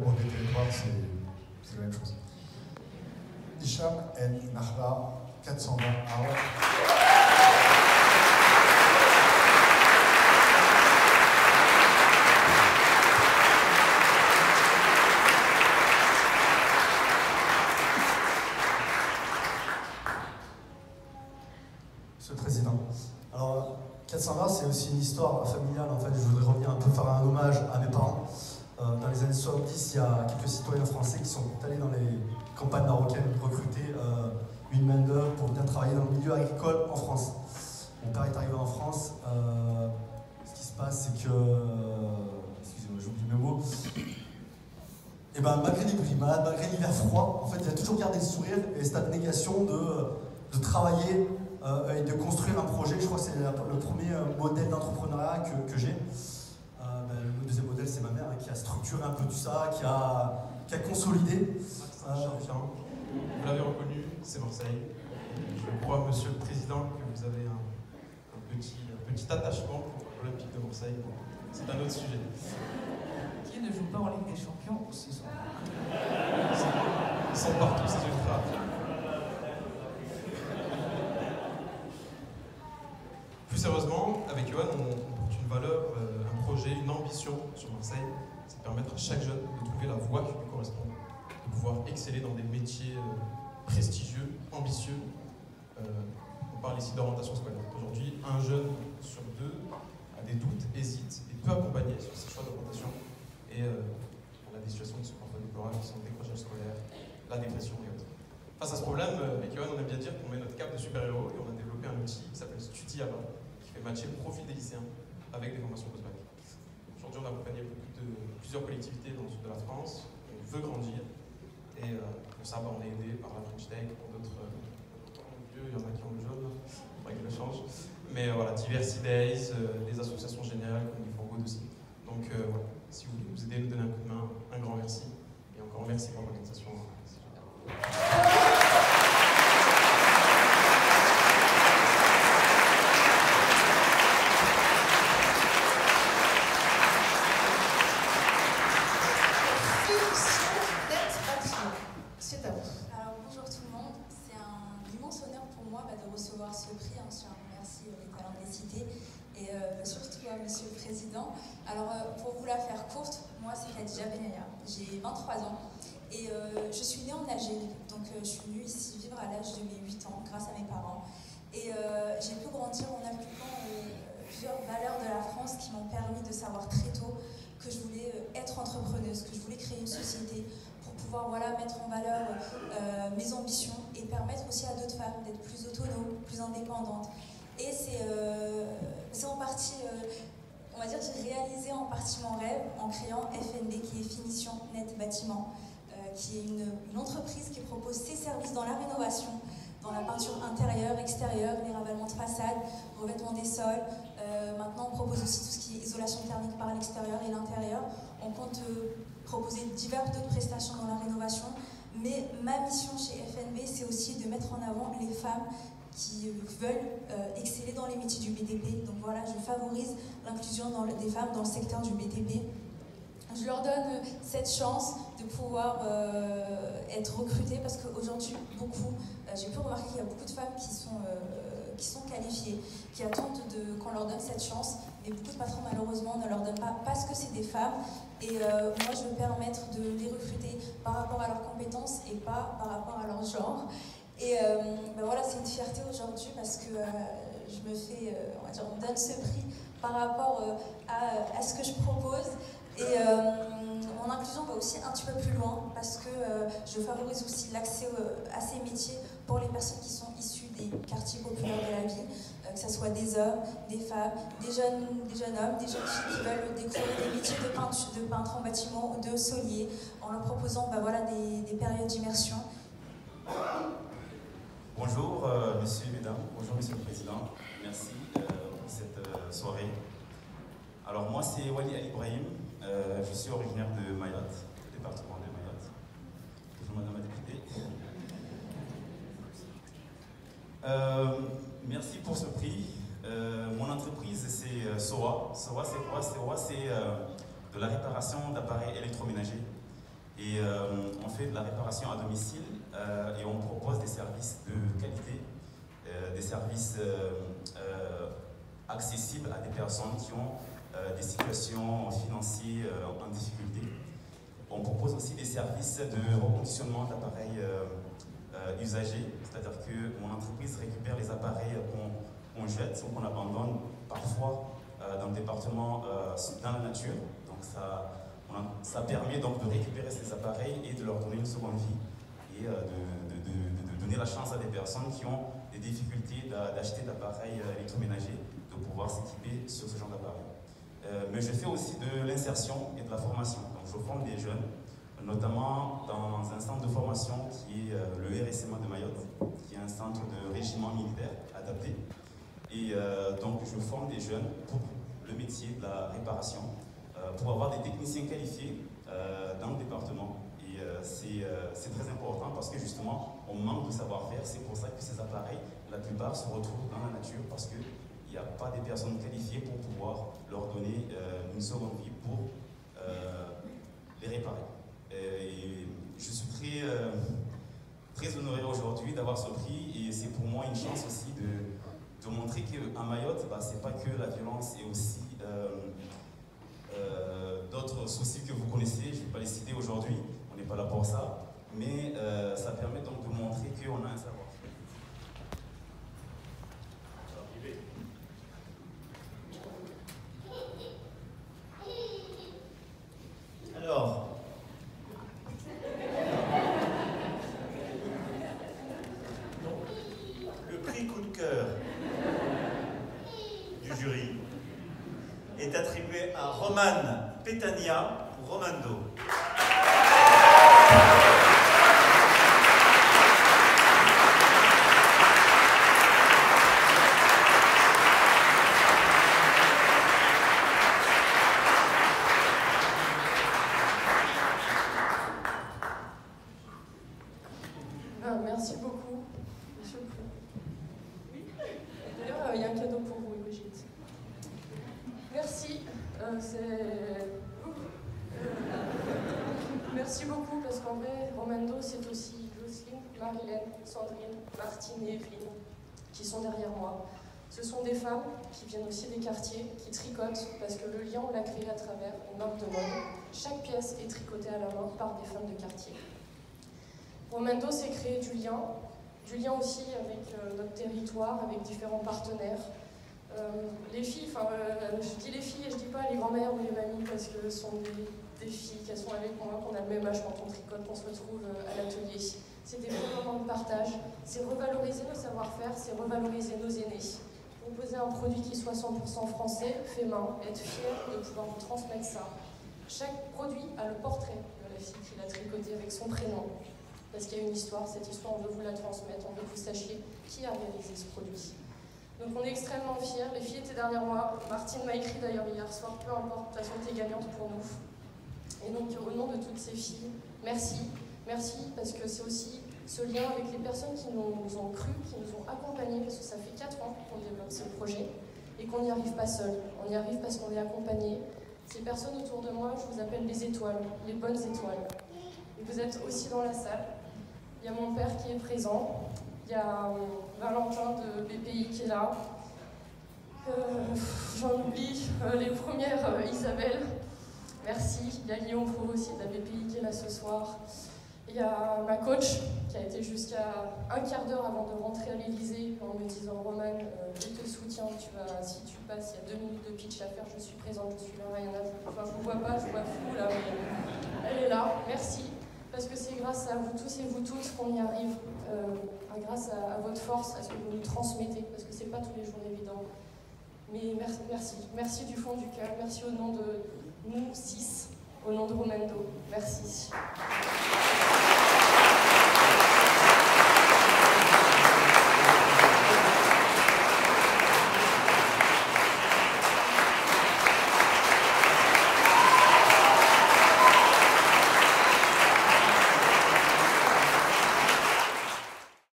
Pour des territoires, c'est la même chose. Hicham El Nahla, 420 Arles. Monsieur le Président. Alors, 420, c'est aussi une histoire familiale. En fait, je voudrais revenir un peu faire un hommage à mes parents. Dans les années 70, il y a quelques citoyens français qui sont allés dans les campagnes marocaines recruter une main-d'œuvre pour venir travailler dans le milieu agricole en France. Mon père est arrivé en France. Ce qui se passe, c'est que. Excusez-moi, j'oublie mes mots. Et ben, malgré les brimades, malgré l'hiver froid, en fait, il a toujours gardé le sourire et cette abnégation de travailler et de construire un projet. Je crois que c'est le premier modèle d'entrepreneuriat que j'ai. Le deuxième modèle, c'est ma mère qui a structuré un peu tout ça, qui a consolidé. Vous l'avez reconnu, c'est Marseille. Je crois, Monsieur le Président, que vous avez un petit attachement pour l'Olympique de Marseille. C'est un autre sujet. Qui ne joue pas en Ligue des Champions ce soir? Ils sont partout, ces ultras. Plus sérieusement, avec Johan, on porte une valeur, un projet, une ambition sur Marseille. C'est de permettre à chaque jeune de trouver la voie qui lui correspond, de pouvoir exceller dans des métiers prestigieux, ambitieux. On parle ici d'orientation scolaire. Aujourd'hui, un jeune sur deux a des doutes, hésite et peut accompagner sur ses choix d'orientation. Et on a des situations qui sont parfois déplorables, qui sont le décrochage scolaire, la dépression et autres. Face à ce problème, avec Johan, on aime bien dire qu'on met notre cape de super-héros et on a développé un outil qui s'appelle Studiaba, qui fait matcher le profil des lycéens avec des formations post-bac. Aujourd'hui, on a accompagné plusieurs collectivités dans le sud de la France. On veut grandir et pour ça, on est aidé par la French Tech, pour d'autres lieux, il y en a qui ont le jaune, il faudrait que je le change. Mais voilà, Diversity Days, des associations générales comme il For Good aussi. Donc voilà, si vous voulez nous aider, nous donner un coup de main, un grand merci. Et encore merci pour l'organisation. Bonjour tout le monde, c'est un immense honneur pour moi de recevoir ce prix. Je tiens à remercier les talents des cités et surtout à Monsieur le Président. Alors pour vous la faire courte, moi c'est Khadija Benaya, j'ai 23 ans et je suis née en Algérie, donc je suis venue ici vivre à l'âge de mes 8 ans grâce à mes parents et j'ai pu grandir en appliquant plusieurs valeurs de la France qui m'ont permis de savoir très tôt que je voulais être entrepreneuse, que je voulais créer une société pour pouvoir mettre en valeur mes ambitions et permettre aussi à d'autres femmes d'être plus autonomes, plus indépendantes. Et c'est en partie, on va dire, j'ai réalisé en partie mon rêve en créant FNB, qui est Finition Net Bâtiment, qui est une entreprise qui propose ses services dans la rénovation, dans la peinture intérieure, extérieure, les ravalements de façade, revêtement des sols. Maintenant, on propose aussi tout ce qui est isolation thermique par l'extérieur et l'intérieur. On compte proposer diverses d'autres prestations dans la rénovation. Mais ma mission chez FNB, c'est aussi de mettre en avant les femmes qui veulent exceller dans les métiers du BTP. Donc voilà, je favorise l'inclusion des femmes dans le secteur du BTP. Je leur donne cette chance de pouvoir être recrutées parce qu'aujourd'hui, j'ai pu remarquer qu'il y a beaucoup de femmes qui sont qualifiées, qui attendent qu'on leur donne cette chance, mais beaucoup de patrons malheureusement ne leur donnent pas parce que c'est des femmes. Et moi, je veux permettre de les recruter par rapport à leurs compétences et pas par rapport à leur genre. Et voilà, c'est une fierté aujourd'hui parce que je me fais, on me donne ce prix par rapport à ce que je propose. Et mon inclusion va aussi un petit peu plus loin parce que je favorise aussi l'accès à ces métiers pour les personnes qui sont issues des quartiers populaires de la ville, que ce soit des hommes, des femmes, des jeunes hommes, des jeunes filles qui veulent découvrir des métiers de peintre en bâtiment ou de solier en leur proposant des périodes d'immersion. Bonjour messieurs et mesdames, bonjour monsieur le Président, merci pour cette soirée. Alors moi c'est Wali Ali Ibrahim, je suis originaire de Mayotte, département de Mayotte. Bonjour madame la députée. Merci pour ce prix. Mon entreprise c'est SOA. SOA c'est quoi? SOA c'est de la réparation d'appareils électroménagers. de la réparation à domicile et on propose des services de qualité, des services accessibles à des personnes qui ont des situations financières en difficulté. On propose aussi des services de reconditionnement d'appareils usagés, c'est-à-dire que mon entreprise récupère les appareils qu'on jette ou qu'on abandonne parfois dans le département, dans la nature. Donc ça permet donc de récupérer ces appareils et de leur donner une seconde vie et de donner la chance à des personnes qui ont des difficultés d'acheter d'appareils électroménagers de pouvoir s'équiper sur ce genre d'appareils. Mais je fais aussi de l'insertion et de la formation. Donc je forme des jeunes, notamment dans un centre de formation qui est le RSMA de Mayotte, qui est un centre de régiment militaire adapté. Et donc je forme des jeunes pour le métier de la réparation, pour avoir des techniciens qualifiés dans le département. Et c'est très important parce que justement, on manque de savoir-faire. C'est pour ça que ces appareils, la plupart se retrouvent dans la nature parce qu'il n'y a pas des personnes qualifiées pour pouvoir leur donner une seconde vie pour les réparer. Et je suis très honoré aujourd'hui d'avoir ce prix et c'est pour moi une chance aussi de montrer qu'à Mayotte, c'est pas que la violence et aussi d'autres soucis que vous connaissez, je ne vais pas les citer aujourd'hui, on n'est pas là pour ça, mais ça permet donc de montrer qu'on a un savoir-faire. Alors, le prix coup de cœur du jury est attribué à Roman Petania pour Romando. Merci beaucoup, monsieur le Président. Oui. D'ailleurs, il y a un cadeau pour vous, Brigitte. Merci. Merci beaucoup, parce qu'en vrai, Romando, c'est aussi Jocelyne, Marilène, Sandrine, Martine et Evelyne, qui sont derrière moi. Ce sont des femmes qui viennent aussi des quartiers, qui tricotent, parce que le lien, on l'a créé à travers une marque de mode. Chaque pièce est tricotée à la main par des femmes de quartier. Romando, c'est créer du lien aussi avec notre territoire, avec différents partenaires. Les filles, je dis les filles et je dis pas les grand-mères ou les mamies parce que ce sont des filles qui sont avec moi, qu'on a le même âge quand on tricote, qu'on se retrouve à l'atelier. C'est des beaux moments de partage, c'est revaloriser nos savoir-faire, c'est revaloriser nos aînés. Proposer un produit qui soit 100% français, fait main, être fier de pouvoir vous transmettre ça. Chaque produit a le portrait de la fille qui l'a tricoté avec son prénom. Parce qu'il y a une histoire, cette histoire, on veut vous la transmettre, on veut que vous sachiez qui a réalisé ce produit. Donc on est extrêmement fiers, les filles étaient derrière moi, Martine m'a écrit d'ailleurs hier soir, peu importe, de toute façon t'es gagnante pour nous. Et donc au nom de toutes ces filles, merci, merci parce que c'est aussi ce lien avec les personnes qui nous ont cru, qui nous ont accompagnés, parce que ça fait 4 ans qu'on développe ce projet et qu'on n'y arrive pas seul, on y arrive parce qu'on est accompagnés. Ces personnes autour de moi, je vous appelle les étoiles, les bonnes étoiles. Et vous êtes aussi dans la salle. Il y a mon père qui est présent, il y a Valentin de BPI qui est là, j'en oublie, les premières, Isabelle, merci, il y a Guillaume Pro aussi de la BPI qui est là ce soir, il y a ma coach qui a été jusqu'à un quart d'heure avant de rentrer à l'Elysée en me disant « Roman, je te soutiens, si tu passes, il y a 2 minutes de pitch à faire, je suis présente, je suis là, rien à je vous vois pas, je vois fou là, mais elle est là, merci. » Parce que c'est grâce à vous tous et vous toutes qu'on y arrive, grâce à votre force, à ce que vous nous transmettez, parce que c'est pas tous les jours évident. Mais merci du fond du cœur, merci au nom de nous 6, au nom de Romando, merci.